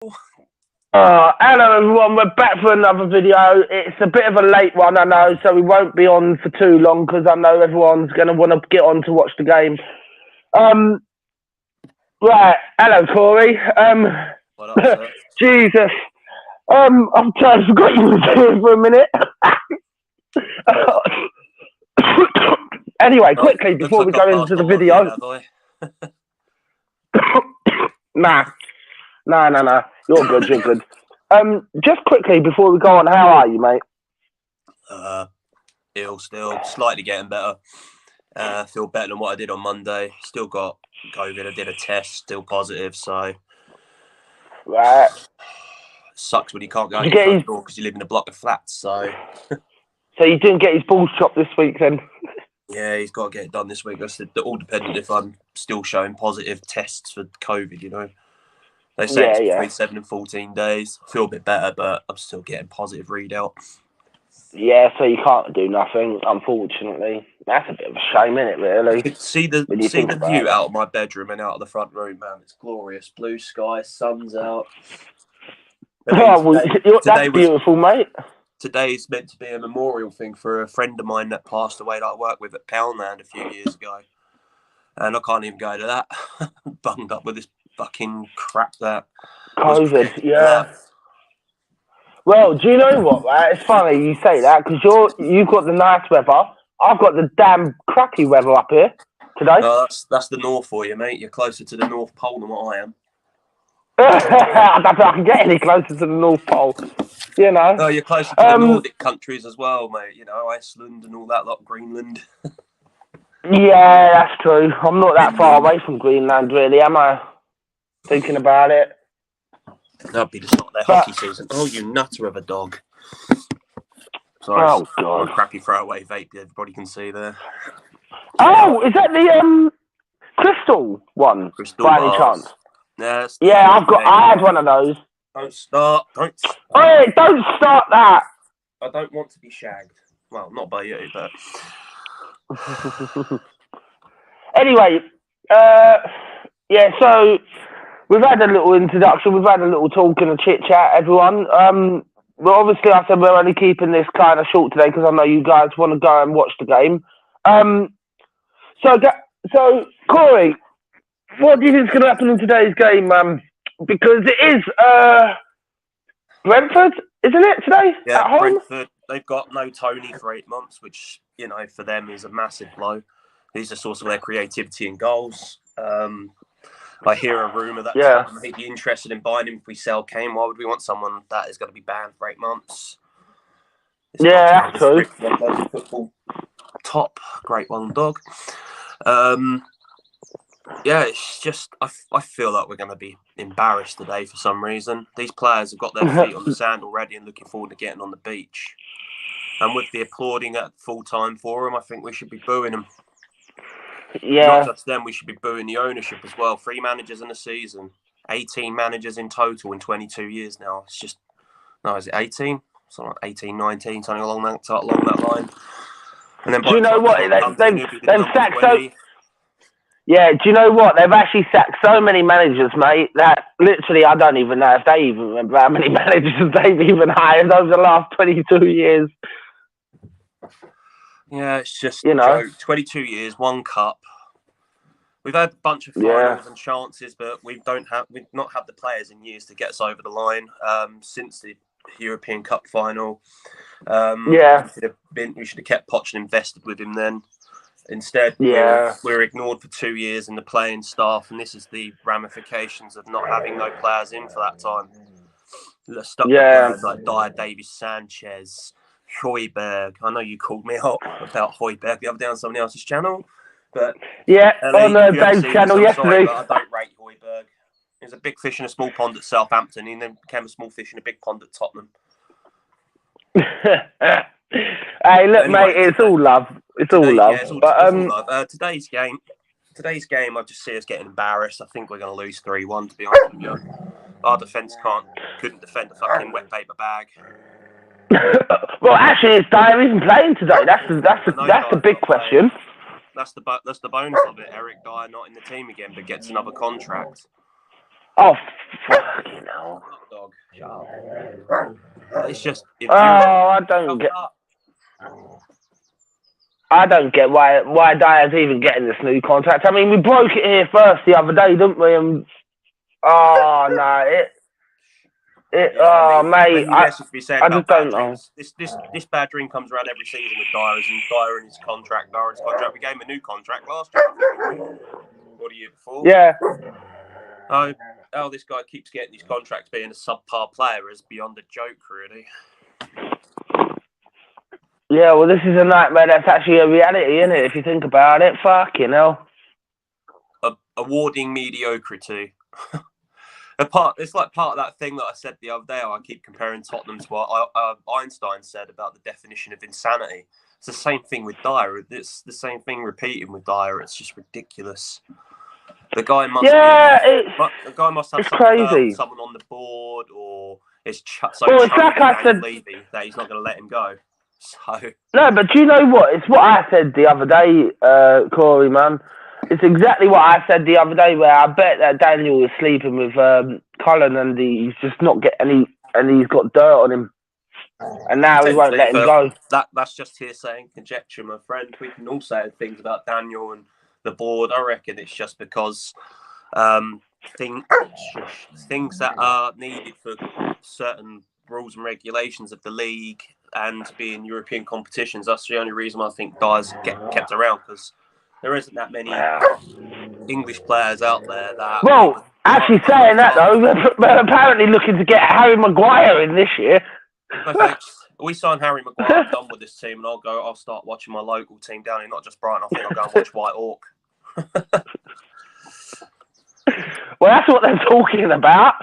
Hello everyone, we're back for another video. It's a bit of a late one, I know, so we won't be on for too long because I know everyone's going to want to get on to watch the game. Right, hello Corey. What up, sir? Jesus. I've totally forgot you was here for a minute. Anyway, quickly, before we go into the video. Nah. You're good. Just quickly before we go on, how are you, mate? Ill still, slightly getting better. Feel better than what I did on Monday. Still got COVID. I did a test, still positive. So, right. Sucks when you can't go out your front door because you live in a block of flats. So you didn't get his balls chopped this week, then? Yeah, he's got to get it done this week. That's all dependent if I'm still showing positive tests for COVID. You know. They say it's between 7 and 14 days. I feel a bit better, but I'm still getting positive readout. Yeah, so you can't do nothing, unfortunately. That's a bit of a shame, isn't it, really? See the view out of my bedroom and out of the front room, man. It's glorious. Blue sky, sun's out. That's beautiful, mate. Today's meant to be a memorial thing for a friend of mine that passed away that I worked with at Poundland a few years ago. And I can't even go to that. Bunged up with this fucking crap that COVID, yeah. Well, do you know what, right? It's funny you say that because you've got the nice weather. I've got the damn crappy weather up here today. That's the north for you, mate. You're closer to the North Pole than what I am. I don't think I can get any closer to the North Pole. You know. Oh, you're closer to the Nordic countries as well, mate. You know, Iceland and all that lot, Greenland. Yeah, that's true. I'm not that far away from Greenland, really, am I? Thinking about it. That'd be the start of their hockey season. Oh, you nutter of a dog. Sorry. Oh, God. A crappy throwaway vape everybody can see there. Oh, is that the crystal one? Crystal by any chance? Yeah, I had one of those. Don't start. Hey, don't start that. I don't want to be shagged. Well, not by you, but... Anyway, so we've had a little introduction, we've had a little talk and a chit chat, everyone. Well, obviously, I said we're only keeping this kind of short today because I know you guys want to go and watch the game. So Corey, what do you think is going to happen in today's game? Because it is Brentford, isn't it, today? Yeah, at home? Brentford. They've got no Tony for 8 months, which, you know, for them is a massive blow. He's the source of their creativity and goals. I hear a rumour that they'd be interested in buying him if we sell Kane. Why would we want someone that is going to be banned for 8 months? That's true. Football top, great one dog. It's just I feel like we're going to be embarrassed today for some reason. These players have got their feet on the sand already and looking forward to getting on the beach. And with the applauding at full time for them, I think we should be booing them. Yeah. Not just them, we should be booing the ownership as well. 3 managers in a season, 18 managers in total in 22 years now. It's just, is it 18? Something like 18, 19, something along that line. And then do you know what? They've sacked so... Yeah, do you know what? They've actually sacked so many managers, mate, that literally I don't even know if they even remember how many managers they've even hired over the last 22 years. Yeah, it's just, 22 years, 1 cup. We've had a bunch of finals and chances, but we've not had the players in years to get us over the line since the European Cup final. We should have kept Poch and invested with him then. Instead, we're ignored for 2 years in the playing staff, and this is the ramifications of not having no players in for that time. Stuck with players like Dyer, Davies, Sanchez, Højbjerg. I know you called me out about Højbjerg the other day on somebody else's channel, but on Dave's channel yesterday. I don't rate Højbjerg. He was a big fish in a small pond at Southampton, and then became a small fish in a big pond at Tottenham. Hey, look, mate, it's all love. It's all love. Yeah, it's all love. Today's game, I just see us getting embarrassed. I think we're going to lose 3-1, to be honest with you. Our defence couldn't defend a fucking wet paper bag. Well, actually, is Dyer even playing today? That's the big question. That's the bonus of it. Eric Dyer not in the team again, but gets another contract. Oh, fucking hell. Dog. Shut up. It's just... I don't get why Dyer's even getting this new contract. I mean, we broke it here first the other day, didn't we? And, mate, I just don't know. This bad dream comes around every season with Dyer and his contract. We gave him a new contract last year. Or the year before. Yeah. Oh, this guy keeps getting these contracts being a subpar player is beyond a joke, really. Yeah, well, this is a nightmare that's actually a reality, isn't it? If you think about it, fucking hell. Awarding mediocrity. It's like part of that thing that I said the other day. I keep comparing Tottenham to what Einstein said about the definition of insanity. It's the same thing with Dyer. It's the same thing repeating with Dyer. It's just ridiculous. The guy must have someone on the board, or it's it's like I said Levy that he's not going to let him go. So no, but do you know what? It's what I said the other day, Corey, man. It's exactly what I said the other day, where I bet that Daniel is sleeping with Cullen, and he's just not getting and he's got dirt on him, and now he won't let him go. That's just hearsay and conjecture, my friend. We can all say things about Daniel and the board. I reckon it's just because things that are needed for certain rules and regulations of the league and to be in European competitions. That's the only reason I think Dyer's kept around, because there isn't that many English players out there that... Well, actually saying that, though, they're apparently looking to get Harry Maguire in this year. Okay, we sign Harry Maguire, I'm done with this team, and I'll start watching my local team down here, not just Brighton. I think I'll go and watch White Hawk. Well, that's what they're talking about.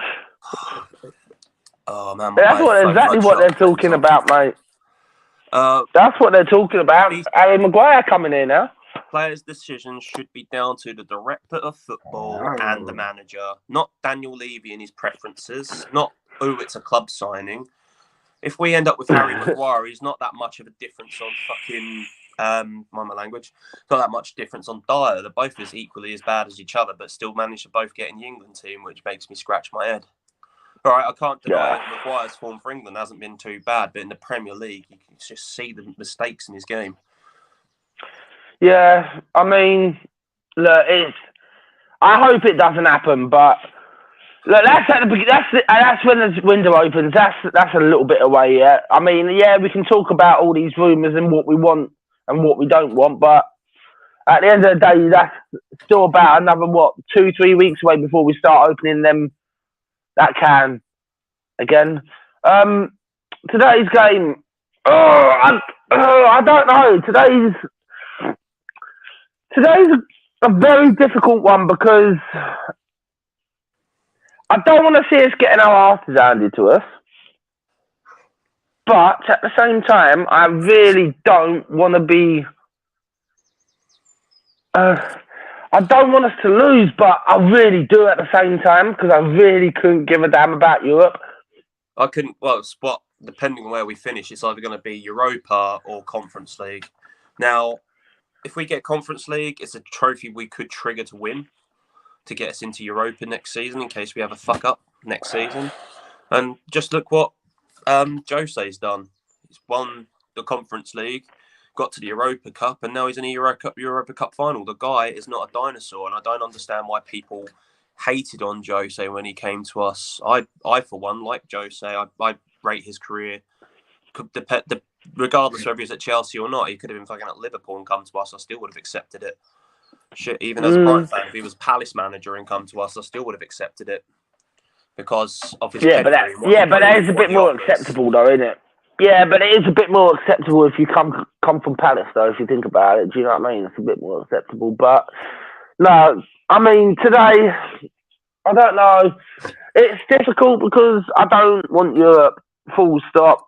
Oh, man. That's exactly what they're talking about, mate. That's what they're talking about. Harry Maguire coming in now. Players' decisions should be down to the director of football and the manager, not Daniel Levy and his preferences, not, it's a club signing. If we end up with Harry Maguire, he's not that much of a difference on fucking, mind my language, not that much difference on Dyer. They're both as equally as bad as each other, but still manage to both get in the England team, which makes me scratch my head. All right, I can't deny that Maguire's form for England hasn't been too bad, but in the Premier League, you can just see the mistakes in his game. Yeah, I mean, look, I hope it doesn't happen, but look, that's when the window opens. That's a little bit away yet. I mean, yeah, we can talk about all these rumours and what we want and what we don't want, but at the end of the day, that's still about another 2-3 weeks away before we start opening them that can again. Today's game. I don't know. Today's a very difficult one because I don't want to see us getting our asses handed to us. But at the same time, I really don't want to be... I don't want us to lose, but I really do at the same time because I really couldn't give a damn about Europe. I couldn't... Well, depending on where we finish, it's either going to be Europa or Conference League. Now... If we get Conference League, it's a trophy we could trigger to win to get us into Europa next season in case we have a fuck up next season. And just look what Jose's done. He's won the Conference League, got to the Europa Cup, and now he's in a Europa Cup final. The guy is not a dinosaur, and I don't understand why people hated on Jose when he came to us. I for one, like Jose. I rate his career. Regardless of whether he's at Chelsea or not, he could have been fucking at Liverpool and come to us. I still would have accepted it. Shit, even as a Brighton fan, if he was Palace manager and come to us, I still would have accepted it because of his pedigree. But that is a bit more acceptable, though, isn't it? Yeah, but it is a bit more acceptable if you come from Palace, though. If you think about it, do you know what I mean? It's a bit more acceptable. But no, I mean today, I don't know. It's difficult because I don't want Europe. Full stop.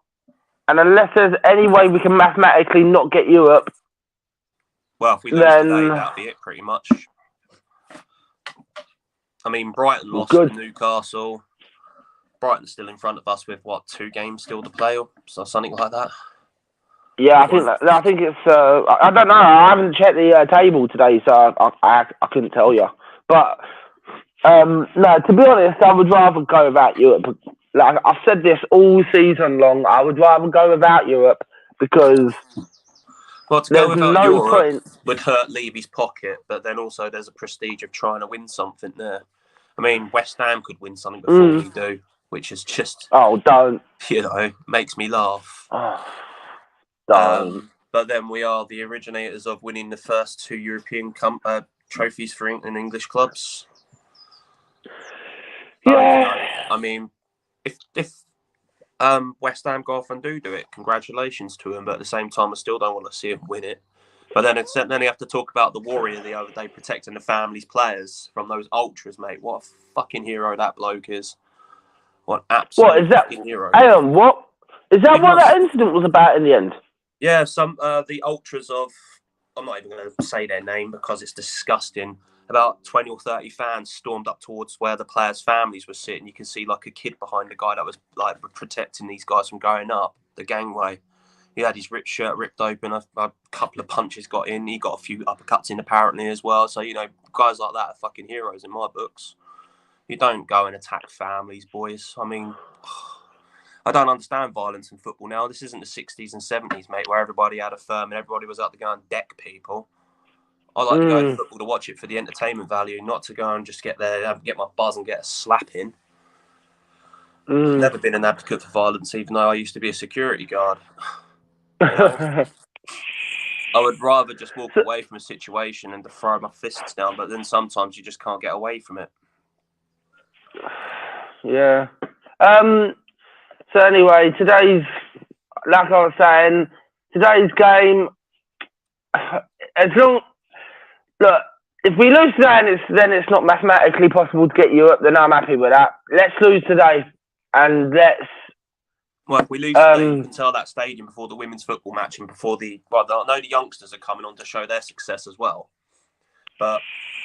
And unless there's any way we can mathematically not get Europe... Well, if we lose today, that'll be it pretty much. I mean, Brighton lost to Newcastle. Brighton's still in front of us with, 2 games still to play or something like that? Yeah, I think it's... I don't know. I haven't checked the table today, so I couldn't tell you. But No, to be honest, I would rather go without Europe. Like I've said this all season long, I would rather go without Europe because to go without Europe would hurt Levy's pocket, but then also there's a prestige of trying to win something there. I mean, West Ham could win something before we do, which is just don't makes me laugh. Don't. But then we are the originators of winning the first 2 European trophies for English clubs. Yeah. I mean, if West Ham go off and do it, congratulations to them. But at the same time, I still don't want to see them win it. But then you have to talk about the Warrior the other day protecting the family's players from those ultras, mate. What a fucking hero that bloke is. What an absolute fucking hero. Hang on, what? Is that what that incident was about in the end? Yeah, the ultras of, I'm not even going to say their name because it's disgusting. About 20 or 30 fans stormed up towards where the players' families were sitting. You can see like a kid behind the guy that was like protecting these guys from going up the gangway. He had his ripped shirt ripped open. A couple of punches got in. He got a few uppercuts in apparently as well. So, guys like that are fucking heroes in my books. You don't go and attack families, boys. I mean, I don't understand violence in football now. This isn't the 60s and 70s, mate, where everybody had a firm and everybody was out to go and deck people. I like to go to football to watch it for the entertainment value, not to go and just get there, get my buzz and get a slap in. I've never been an advocate for violence, even though I used to be a security guard. I would rather just walk away from a situation and to throw my fists down, but then sometimes you just can't get away from it. Yeah. So anyway, like I was saying, today's game, look, if we lose today and then it's not mathematically possible to get Europe, then I'm happy with that. Let's lose today and let's... Well, if we lose today, you can tell that stadium before the women's football match and before I know the youngsters are coming on to show their success as well. But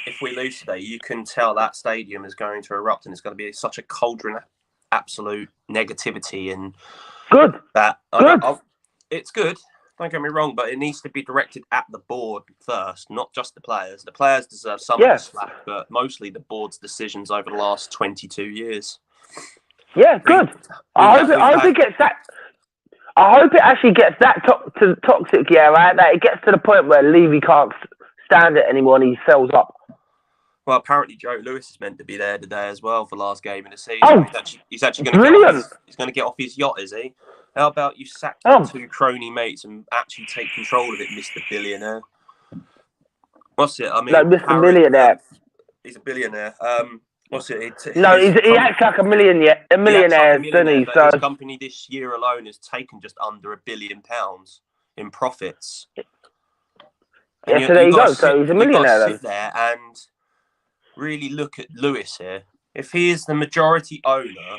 if we lose today, you can tell that stadium is going to erupt and it's going to be such a cauldron of absolute negativity and good. It's good. Don't get me wrong, but it needs to be directed at the board first, not just the players. The players deserve some of the slack, but mostly the board's decisions over the last 22 years. Yeah, good. I hope it gets that. I hope it actually gets that toxic, right? That it gets to the point where Levy can't stand it anymore and he sells up. Well, apparently Joe Lewis is meant to be there today as well for last game in the season. Oh, he's actually going to get off his yacht, is he? How about you sack your 2 crony mates and actually take control of it, Mr. Billionaire? What's it? I mean, no, Mr. Millionaire. He's a billionaire. What's it? He acts like a millionaire, doesn't he? So his company this year alone has taken just under £1 billion in profits. Yeah, so there you go. So he's a millionaire then. Sit there and really look at Lewis here. If he is the majority owner,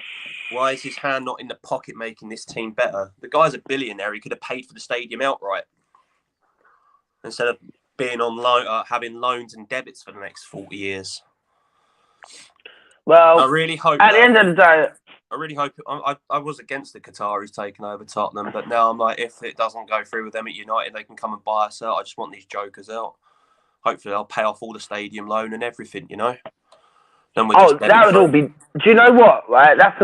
why is his hand not in the pocket making this team better? The guy's a billionaire. He could have paid for the stadium outright instead of being on loan, having loans and debits for the next 40 years. Well, I really hope. At the end of the day, I really hope. I was against the Qataris taking over Tottenham, but now I'm like, if it doesn't go through with them at United, they can come and buy us out. I just want these jokers out. Hopefully, I'll pay off all the stadium loan and everything. Then that would all be. Do you know what? Right, that's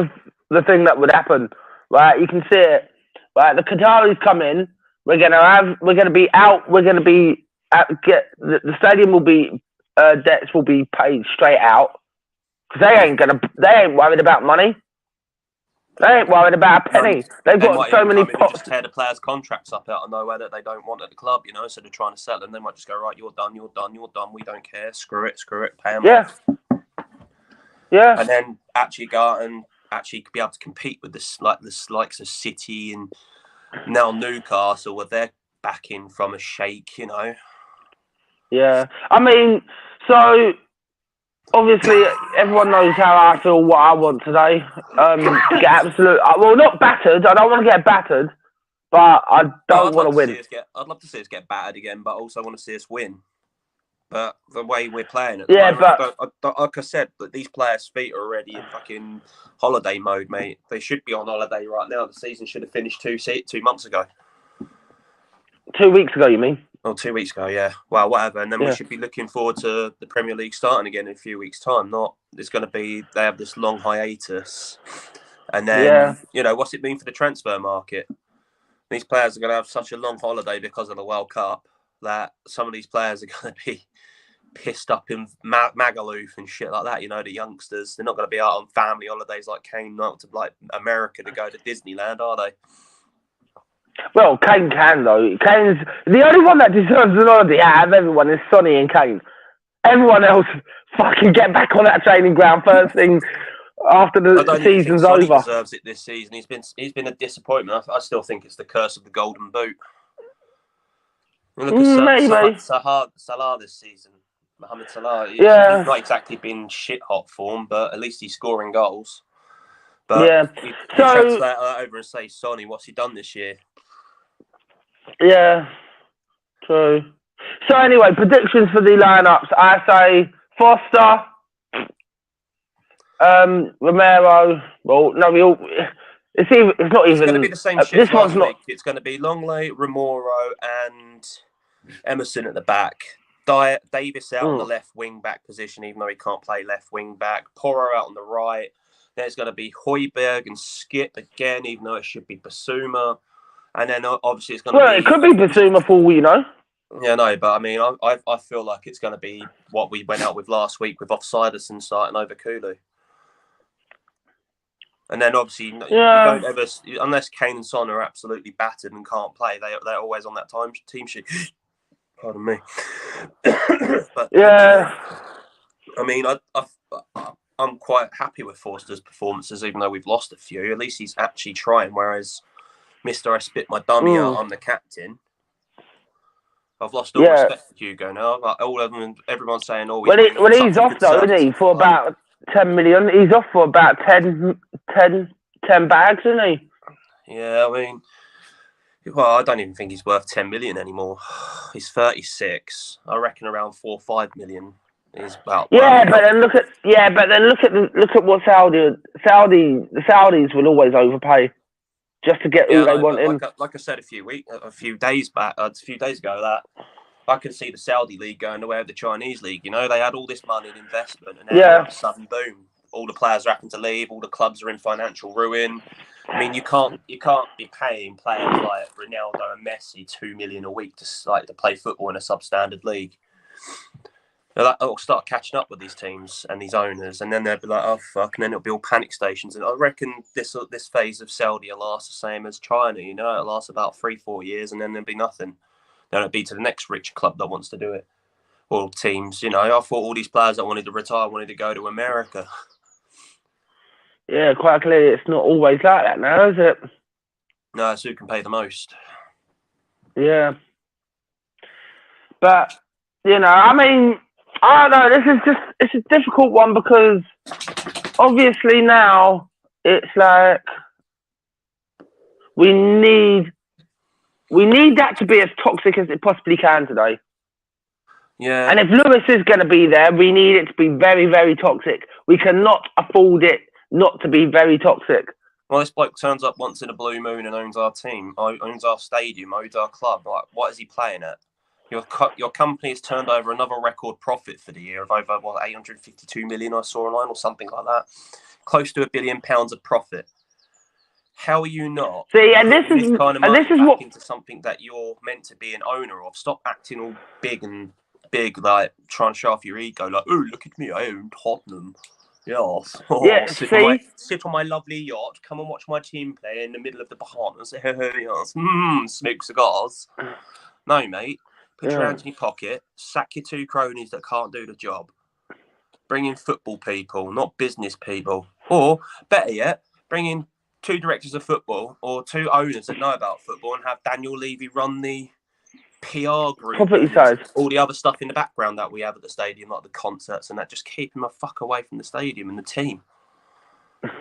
the thing that would happen. Right, you can see it. Right, the Qataris come in. We're gonna be out. We're gonna be the stadium will be debts will be paid straight out. Because they ain't worried about money. They ain't worried about a penny. They've got so many pots. Just tear the players' contracts up out of nowhere that they don't want at the club, so they're trying to sell them. They might just go, right, you're done. We don't care. Screw it. Pay them off. Yeah. And then actually go out and actually be able to compete with the likes of City and now Newcastle, where they're backing from a sheikh, Yeah. I mean, so... Obviously, everyone knows how I feel, what I want today. Get well, not battered. I don't want to get battered, but I don't want to win. I'd love to see us get battered again, but I also want to see us win. But the way we're playing at the moment, but like I said, these players' feet are already in fucking holiday mode, mate. They should be on holiday right now. The season should have finished 2 months ago. 2 weeks ago, you mean? Oh, 2 weeks ago, yeah. Well, whatever. And then we should be looking forward to the Premier League starting again in a few weeks' time. It's going to be, they have this long hiatus. And then, what's it mean for the transfer market? These players are going to have such a long holiday because of the World Cup that some of these players are going to be pissed up in Magaluf and shit like that. The youngsters, they're not going to be out on family holidays like Kane, not to like America to go to Disneyland, are they? Well, Kane can, though. Kane's the only one that deserves an holiday out of everyone is Sonny and Kane. Everyone else fucking get back on that training ground first thing after the season's over. Sonny deserves it this season. He's been a disappointment. I still think it's the curse of the Golden Boot. Look at Salah this season. Mohamed Salah. He's not exactly been shit hot form, but at least he's scoring goals. But you transfer that over and say, Sonny, what's he done this year? Yeah, true. So anyway, predictions for the lineups. I say Foster, Romero. Well, no, it's not even. It's going to be the same shit. This one's not. It's going to be Longley, Romero, and Emerson at the back. Davis out on the left wing back position, even though he can't play left wing back. Porro out on the right. Then it's going to be Højbjerg and Skip again, even though it should be Basuma. And then obviously it's going to be... it could be Basuma for all you know. Yeah, no, but I mean, I feel like it's going to be what we went out with last week with Off-Siderson starting over Kulu. And then obviously, you don't ever... Unless Kane and Son are absolutely battered and can't play, they're always on that team sheet. Pardon me. But, I mean, I'm quite happy with Forster's performances, even though we've lost a few. At least he's actually trying, whereas... Mr. I spit my dummy out, I'm the captain. I've lost all respect for Hugo now. Like, all of them, everyone's saying, he's off though, isn't he? For about 10 million. He's off for about 10 bags, isn't he? Yeah, I mean, well, I don't even think he's worth 10 million anymore. He's 36. I reckon around 4 or 5 million is about. Yeah, but then look at what the Saudis will always overpay. Just to get who they want in. Like I said a few days ago, that I could see the Saudi league going the way of the Chinese league. They had all this money and investment, and then all of a sudden, boom! All the players are having to leave. All the clubs are in financial ruin. I mean, you can't be paying players like Ronaldo and Messi $2 million a week to play football in a substandard league. They'll start catching up with these teams and these owners, and then they'll be like, "Oh fuck!" And then it'll be all panic stations. And I reckon this phase of Saudi will last the same as China. It'll last about 3-4 years, and then there'll be nothing. Then it'll be to the next rich club that wants to do it, or teams. I thought all these players that wanted to retire wanted to go to America. Yeah, quite clearly, it's not always like that now, is it? No, it's who can pay the most. Yeah, but I mean. I don't know, it's a difficult one because obviously now it's like we need that to be as toxic as it possibly can today. Yeah. And if Lewis is going to be there, we need it to be very, very toxic. We cannot afford it not to be very toxic. Well, this bloke turns up once in a blue moon and owns our team, owns our stadium, owns our club. Like, what is he playing at? Your company has turned over another record profit for the year of over 852 million. I saw online or something like that, close to £1 billion of profit. How are you not? See, and this is what into something that you're meant to be an owner of. Stop acting all big, like trying to show off your ego. Like, oh, look at me, I own Tottenham. Yes. Sit on my lovely yacht. Come and watch my team play in the middle of the Bahamas. Yes. Smoke cigars. No, mate. Put your hands in your pocket, sack your 2 cronies that can't do the job. Bring in football people, not business people. Or, better yet, bring in 2 directors of football or 2 owners that know about football and have Daniel Levy run the PR group. Property side. All the other stuff in the background that we have at the stadium, like the concerts and that, just keep him a fuck away from the stadium and the team. As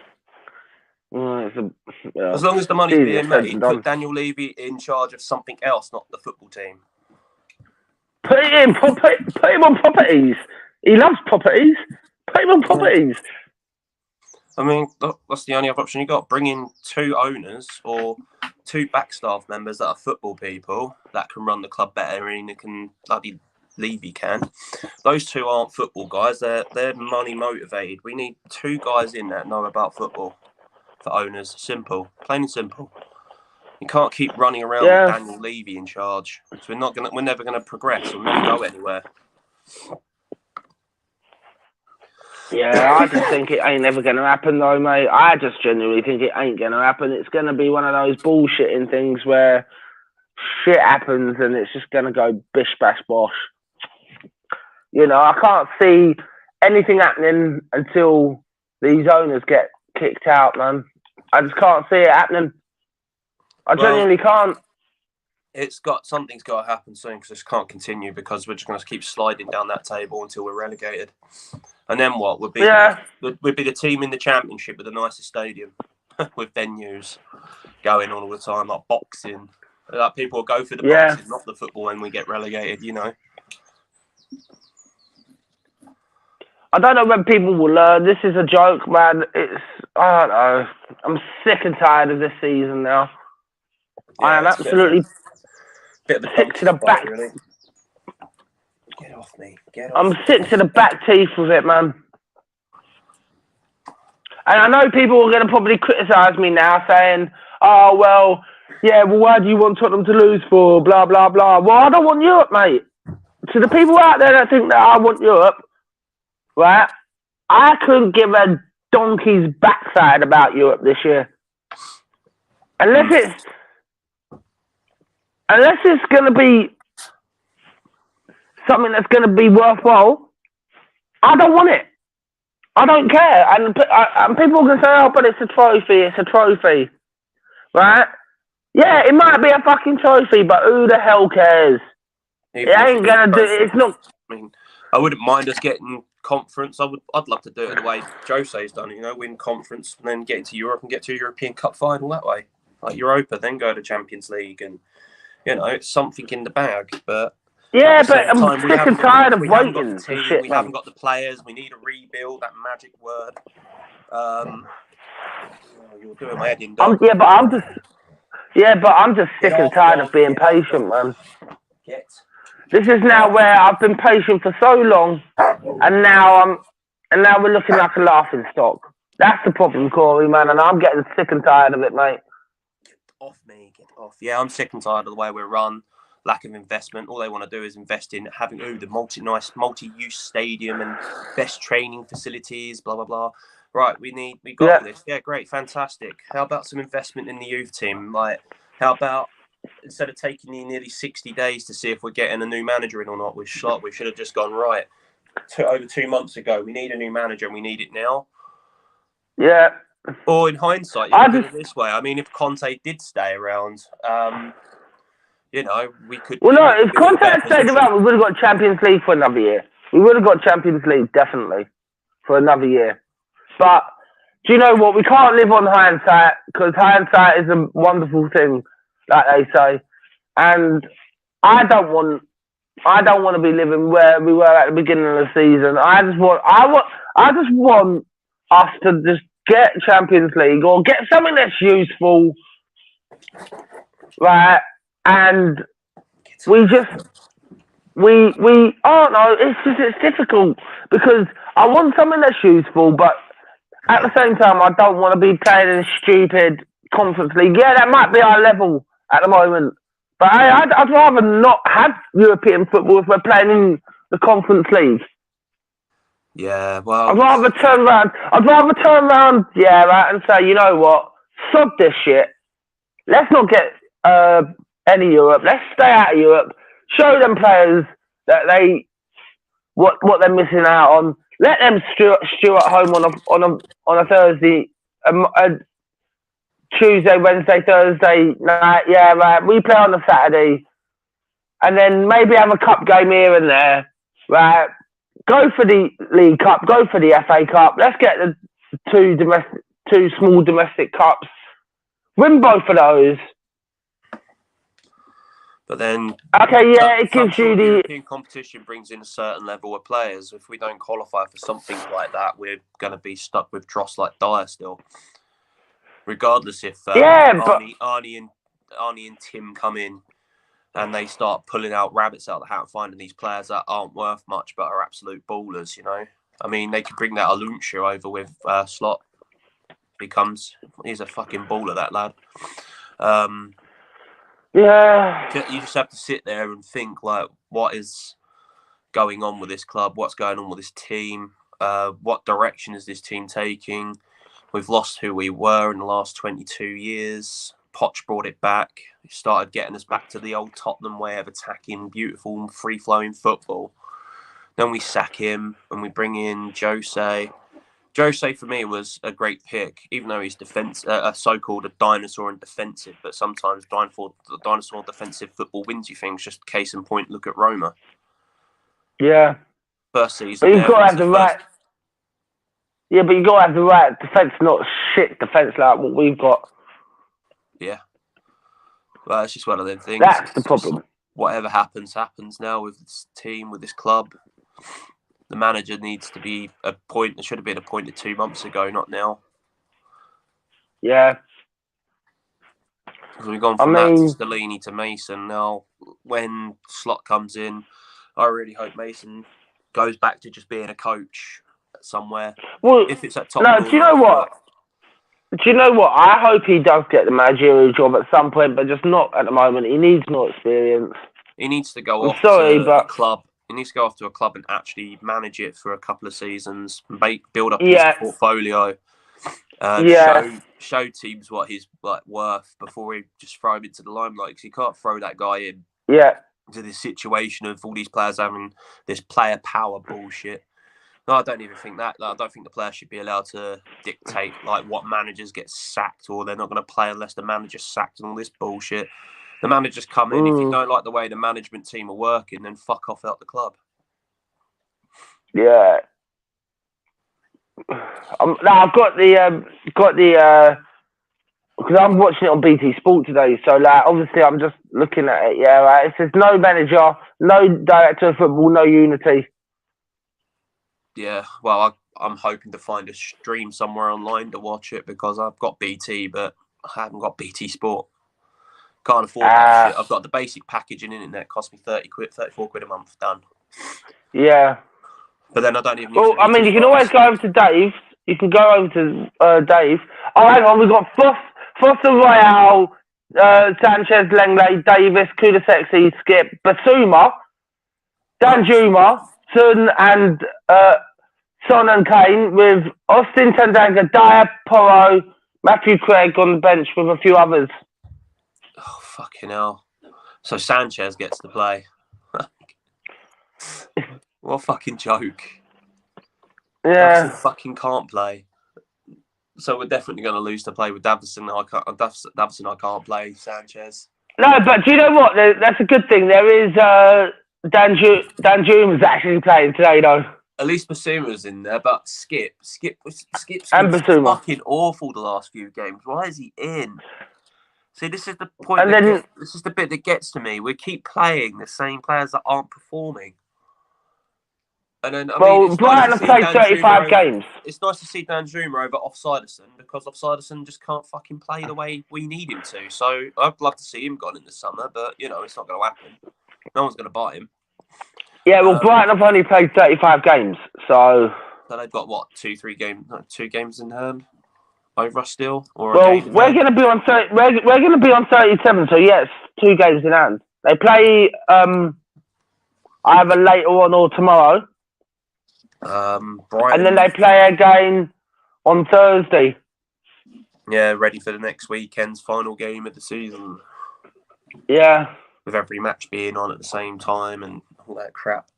long as the money's being made, put Daniel Levy in charge of something else, not the football team. Put him on properties. He loves properties. Put him on properties. I mean, that's the only other option you got. Bring in 2 owners or 2 back staff members that are football people that can run the club better and can bloody Levy can. Those 2 aren't football guys. They're money motivated. We need 2 guys in that know about football for owners. Simple, plain and simple. You can't keep running around with Daniel Levy in charge. So we're never gonna progress. We'll never go anywhere. Yeah, I just think it ain't never going to happen, though, mate. I just genuinely think it ain't going to happen. It's going to be one of those bullshitting things where shit happens and it's just going to go bish, bash, bosh. You know, I can't see anything happening until these owners get kicked out, man. I just can't see it happening. I genuinely can't. Something's got to happen soon because this can't continue because we're just going to keep sliding down that table until we're relegated. And then what? We'd be the team in the championship with the nicest stadium, with venues going on all the time, like boxing. Like people will go for the boxing, not the football when we get relegated, you know. I don't know when people will learn. This is a joke, man. I don't know. I'm sick and tired of this season now. Yeah, I am absolutely sick to the back. Really. Get off me. I'm sick to the back teeth of it, man. And I know people are going to probably criticise me now, saying, "Oh, well, yeah, well, why do you want Tottenham to lose for? Blah, blah, blah." Well, I don't want Europe, mate. To the people out there that think that I want Europe, right? I couldn't give a donkey's backside about Europe this year. Unless it's going to be something that's going to be worthwhile, I don't want it. I don't care. And people can say, "Oh, but it's a trophy. Right? Yeah, it might be a fucking trophy, but who the hell cares? It ain't going to do it. It's not... I mean, I wouldn't mind us getting conference. I'd love to do it the way Jose's done, you know, win conference and then get into Europe and get to a European Cup final that way. Like Europa, then go to Champions League and, you know, it's something in the bag, but... Yeah, but I'm sick and tired of waiting for shit, we haven't got the players. We need a rebuild, that magic word. You're doing my head in, dog. I'm just sick and tired of being patient, man. This is now where I've been patient for so long, and now we're looking like a laughing stock. That's the problem, Corey, man, and I'm getting sick and tired of it, mate. Get off me, get off. Yeah, I'm sick and tired of the way we're run. Lack of investment. All they want to do is invest in having the multi-use stadium and best training facilities, blah blah blah. Right, we got all this. Yeah, great, fantastic. How about some investment in the youth team? Like, how about instead of taking nearly 60 days to see if we're getting a new manager in or not, we should have just gone right. Over 2 months ago, we need a new manager and we need it now. Yeah. Or in hindsight, you look at it this way. I mean, if Conte did stay around, you know, we could... Well, no, if Conte had stayed around, we would have got Champions League for another year. We would have got Champions League, definitely, for another year. But, do you know what? We can't live on hindsight, because hindsight is a wonderful thing, like they say. And I don't want to be living where we were at the beginning of the season. I just want us to just get Champions League or get something that's useful, right? And we don't know, it's difficult because I want something that's useful, but at the same time, I don't want to be playing in a stupid Conference League. Yeah, that might be our level at the moment, but I'd rather not have European football if we're playing in the Conference League. Yeah, well... I'd rather turn around, yeah, right, and say, you know what, sod this shit. Let's not get... any Europe. Let's stay out of Europe. Show them players that what they're missing out on. Let them stew at home on a Thursday, Tuesday, Wednesday, Thursday night. Yeah, right. We play on a Saturday, and then maybe have a cup game here and there. Right. Go for the League Cup. Go for the FA Cup. Let's get the two small domestic cups. Win both of those. But then, it gives you the European competition brings in a certain level of players. If we don't qualify for something like that, we're going to be stuck with dross like Dyer still. Regardless if Arnie and Arnie and Tim come in and they start pulling out rabbits out of the hat and finding these players that aren't worth much but are absolute ballers, you know. I mean, they could bring that Aluncio over with Slot. He's a fucking baller, that lad. You just have to sit there and think, like, what is going on with this club? What's going on with this team? What direction is this team taking? We've lost who we were in the last 22 years. Poch brought it back. He started getting us back to the old Tottenham way of attacking, beautiful, free-flowing football. Then we sack him and we bring in Jose. Jose, for me, was a great pick, even though he's so-called a dinosaur and defensive. But sometimes dinosaur defensive football wins you things. Just case in point, look at Roma. Yeah. First season. But you've got to have the right... Yeah, but you've got to have the right defence, not shit defence like what we've got. Yeah. Well, it's just one of them things. That's the problem. Whatever happens now with this team, with this club. The manager needs to be appointed. Should have been appointed 2 months ago, not now. Yeah. Because we've gone from that to Stellini to Mason. Now, when Slot comes in, I really hope Mason goes back to just being a coach somewhere. Well, if it's at Tottenham. No, do you know what? Do you know what? I hope he does get the managerial job at some point, but just not at the moment. He needs more experience. He needs to go off to a club. He needs to go off to a club and actually manage it for a couple of seasons, build up his portfolio, show teams what he's worth before he just throw him into the limelight. Because you can't throw that guy in to this situation of all these players having this player power bullshit. No, I don't even think that. I don't think the players should be allowed to dictate like what managers get sacked or they're not going to play unless the manager's sacked and all this bullshit. The managers come in. If you don't like the way the management team are working, then fuck off out the club. Yeah. I've got the because I'm watching it on BT Sport today. So like, obviously, I'm just looking at it. Yeah, right. It says no manager, no director of football, no unity. Yeah. Well, I'm hoping to find a stream somewhere online to watch it because I've got BT, but I haven't got BT Sport. Can't afford that shit. I've got the basic package in internet. Cost me 34 quid a month. Done. Yeah. But then I don't even. Well, I mean, you can always go over to Dave. You can go over to Dave. Oh, hang on. We've got Foster Royale, Sanchez, Lenglet, Davis, Kulisexy, Skip, Basuma, Danjuma, Son and Kane with Austin Tandanga, Dyer, Porro, Matthew Craig on the bench with a few others. Oh, fucking hell. So Sanchez gets to play. What a fucking joke. Yeah. Davison fucking can't play. So we're definitely going to lose to play with Davison. I can't play Sanchez. No, but do you know what? That's a good thing. There is Danjuma is actually playing today, though. At least Basuma's in there, but Skip's and Basuma fucking awful the last few games. Why is he in? See, this is the point. This is the bit that gets to me. We keep playing the same players that aren't performing. And then, Brighton have played 35 games. It's nice to see Danjuma over Off-Siderson because Off-Siderson just can't fucking play the way we need him to. So I'd love to see him gone in the summer, but it's not going to happen. No one's going to buy him. Yeah, well, Brighton have only played 35 games, so they've got what, 2 games in hand over us still. Or we're going to be on we're going to be on 37. So yes, 2 games in hand. They play either later on or tomorrow. Brighton. And then they play again on Thursday. Yeah, ready for the next weekend's final game of the season. Yeah. With every match being on at the same time and all that crap.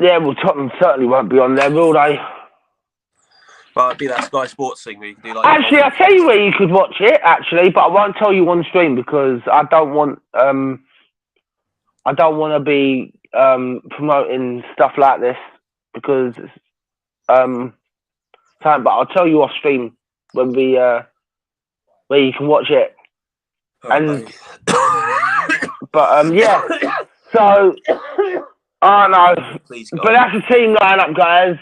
Yeah, well, Tottenham certainly won't be on there, will they? Well, it'd be that Sky Sports thing where you can do like... Actually, I'll tell you where you could watch it, actually, but I won't tell you on stream because I don't want to be promoting stuff like this because but I'll tell you off stream when we where you can watch it. And but yeah, so I know, but that's the team lineup, guys.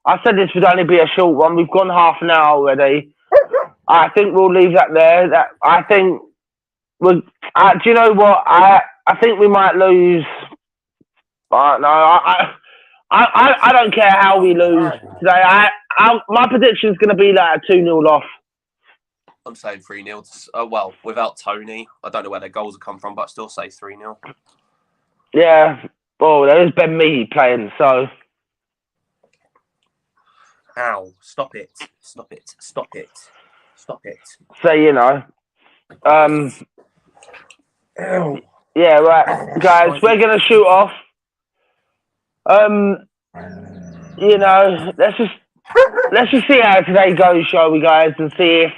I said this would only be a short one. We've gone half an hour already. I think we'll leave that there. I think do you know what? I think we might lose. No, I don't care how we lose today. My prediction is going to be like a 2-0 loss. I'm saying 3-0. Well, without Tony, I don't know where their goals have come from, but I still say 3-0. Yeah. Oh, there's Ben Mee playing, so. Ow! Stop it! Stop it! Stop it! Stop it! So yeah, right, guys. We're gonna shoot off. Let's just see how today goes, shall we, guys, and see if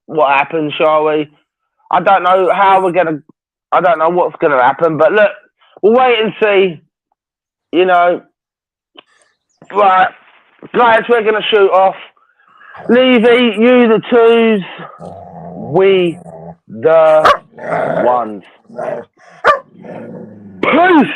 what happens, shall we? I don't know what's gonna happen, but look, we'll wait and see. Right, guys, we're gonna shoot off. Levy, you the 2s, we the 1s. Peace.